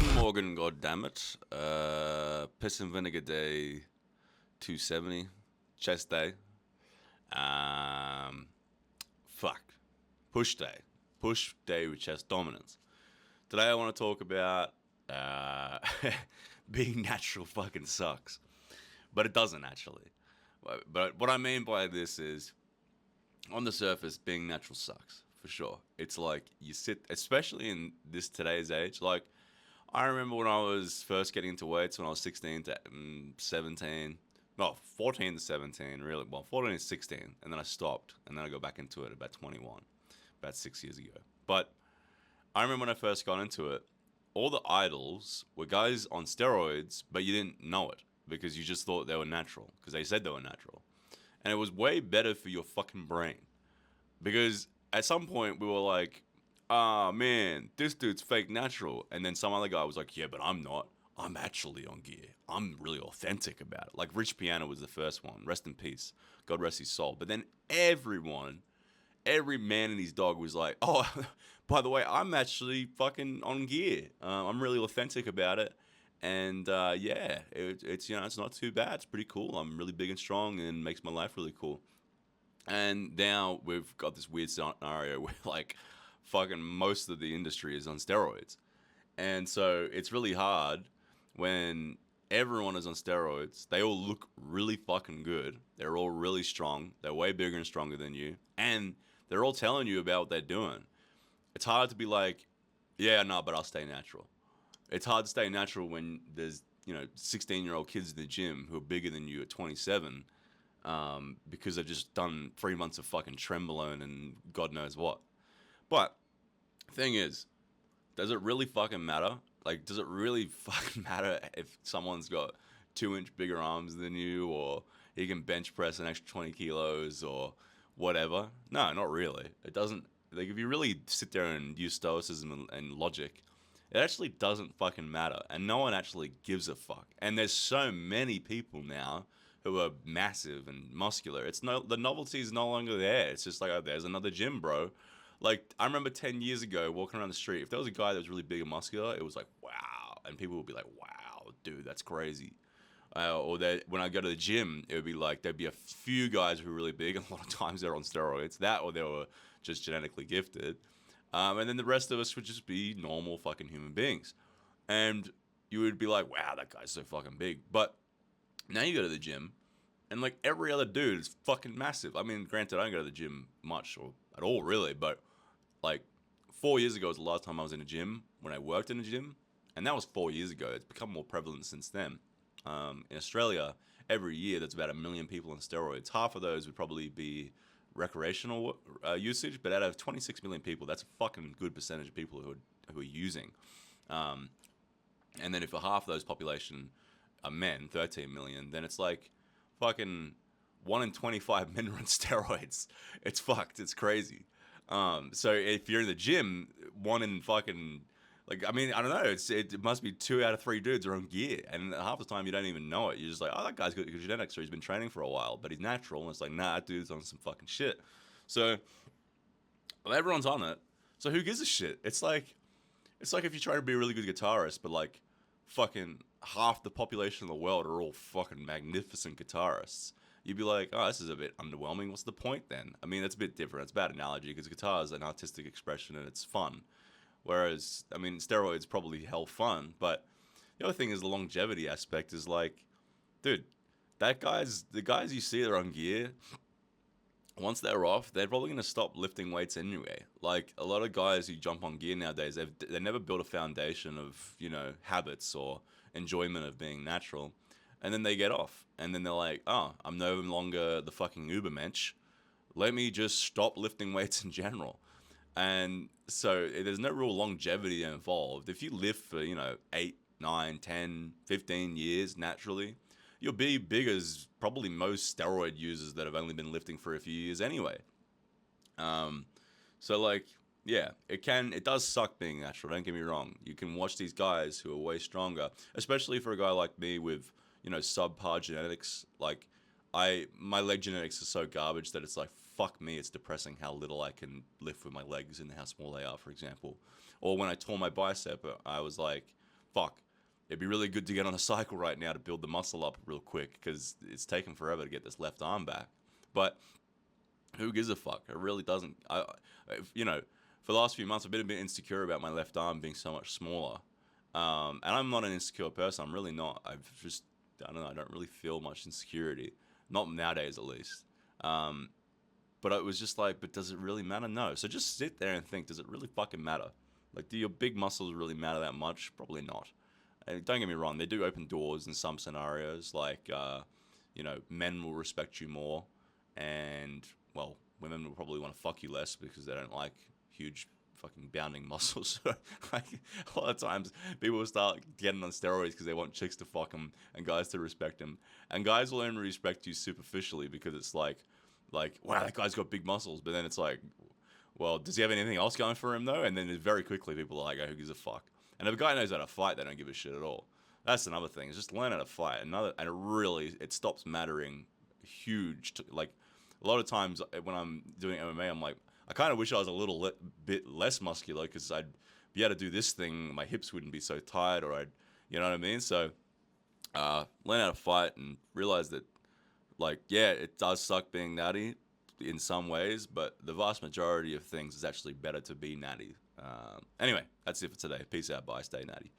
Guten Morgen, goddammit. Piss and Vinegar Day 270. Chest Day. Um, fuck. Push Day. Push Day with chest dominance. Today I want to talk about being natural fucking sucks. But it doesn't actually. But what I mean by this is, on the surface, being natural sucks, for sure. It's like you sit, especially in this today's age, like, I remember when I was first getting into weights when I was 16 to 17. No, 14 to 17, really. Well, 14 to 16. And then I stopped. And then I got back into it about 21, about 6 years ago. But I remember when I first got into it, all the idols were guys on steroids, but you didn't know it because you just thought they were natural because they said they were natural. And it was way better for your fucking brain because at some point we were like, ah, man, this dude's fake natural. And then some other guy was like, yeah, but I'm not. I'm actually on gear. I'm really authentic about it. Like Rich Piano was the first one. Rest in peace. God rest his soul. But then every man and his dog was like, oh, by the way, I'm actually fucking on gear. I'm really authentic about it. And yeah, it's it's not too bad. It's pretty cool. I'm really big and strong and makes my life really cool. And now we've got this weird scenario where like fucking most of the industry is on steroids. And so it's really hard when everyone is on steroids. They all look really fucking good. They're all really strong. They're way bigger and stronger than you. And they're all telling you about what they're doing. It's hard to be like, yeah, no, but I'll stay natural. It's hard to stay natural when there's, 16-year-old kids in the gym who are bigger than you at 27 because they've just done 3 months of fucking trenbolone and God knows what. But thing is, does it really fucking matter? Like, does it really fucking matter if someone's got 2-inch bigger arms than you, or he can bench press an extra 20 kilos or whatever? No, not really. It doesn't. Like, if you really sit there and use stoicism and logic, it actually doesn't fucking matter, and no one actually gives a fuck. And there's so many people now who are massive and muscular. The novelty is no longer there. It's just like, oh, there's another gym, bro. Like, I remember 10 years ago walking around the street, if there was a guy that was really big and muscular, it was like, wow. And people would be like, wow, dude, that's crazy. Or that when I go to the gym, it would be like, there'd be a few guys who were really big, and a lot of times they're on steroids. That or they were just genetically gifted. And then the rest of us would just be normal fucking human beings. And you would be like, wow, that guy's so fucking big. But now you go to the gym, and like every other dude is fucking massive. I mean, granted, I don't go to the gym much or at all, really, but like 4 years ago was the last time I was in a gym when I worked in a gym, and that was 4 years ago. It's become more prevalent since then. In Australia, every year there's about 1 million people on steroids. Half of those would probably be recreational usage, but out of 26 million people, that's a fucking good percentage of people who are using. And then if a half of those population are men, 13 million, then it's like fucking 1 in 25 men are on steroids. It's fucked. It's crazy. So if you're in the gym, one in fucking, like, I mean, I don't know. It must be 2 out of 3 dudes are on gear, and half the time you don't even know it. You're just like, oh, that guy's got good genetics, or he's been training for a while, but he's natural. And it's like, nah, that dude's on some fucking shit. So, well, everyone's on it. So who gives a shit? It's like if you try to be a really good guitarist, but like fucking half the population of the world are all fucking magnificent guitarists. You'd be like, oh, this is a bit underwhelming. What's the point then? I mean, that's a bit different. It's a bad analogy because guitar is an artistic expression and it's fun. Whereas, I mean, steroids probably hell fun, but the other thing is the longevity aspect is like, dude, the guys you see that are on gear, once they're off, they're probably going to stop lifting weights anyway. Like, a lot of guys who jump on gear nowadays, they never built a foundation of, habits or enjoyment of being natural. And then they get off. And then they're like, oh, I'm no longer the fucking Ubermensch. Let me just stop lifting weights in general. And so there's no real longevity involved. If you live for, 8, 9, 10, 15 years naturally, you'll be big as probably most steroid users that have only been lifting for a few years anyway. So like, yeah, it does suck being natural. Don't get me wrong. You can watch these guys who are way stronger, especially for a guy like me with, subpar genetics. Like, my leg genetics are so garbage that it's like, fuck me, it's depressing how little I can lift with my legs and how small they are, for example. Or when I tore my bicep, I was like, fuck, it'd be really good to get on a cycle right now to build the muscle up real quick because it's taken forever to get this left arm back. But who gives a fuck? It really doesn't. You know, for the last few months, I've been a bit insecure about my left arm being so much smaller. And I'm not an insecure person. I'm really not. I don't know. I don't really feel much insecurity. Not nowadays, at least. Um, but it was just like, but does it really matter? No. So just sit there and think, does it really fucking matter? Like, do your big muscles really matter that much? Probably not. And don't get me wrong, they do open doors in some scenarios. Like, men will respect you more, and well, women will probably want to fuck you less because they don't like huge fucking bounding muscles. So, like, a lot of times people will start getting on steroids because they want chicks to fuck them and guys to respect them. And guys will only respect you superficially because it's like, wow, that guy's got big muscles. But then it's like, well, does he have anything else going for him though? And then very quickly people are like, oh, who gives a fuck? And if a guy knows how to fight, they don't give a shit at all. That's another thing. Is just learn how to fight. And it stops mattering huge. Like a lot of times when I'm doing MMA, I'm like, I kind of wish I was a little bit less muscular because I'd be able to do this thing. My hips wouldn't be so tight, or you know what I mean? So learn how to fight and realize that, like, yeah, it does suck being natty in some ways, but the vast majority of things is actually better to be natty. Anyway, that's it for today. Peace out. Bye. Stay natty.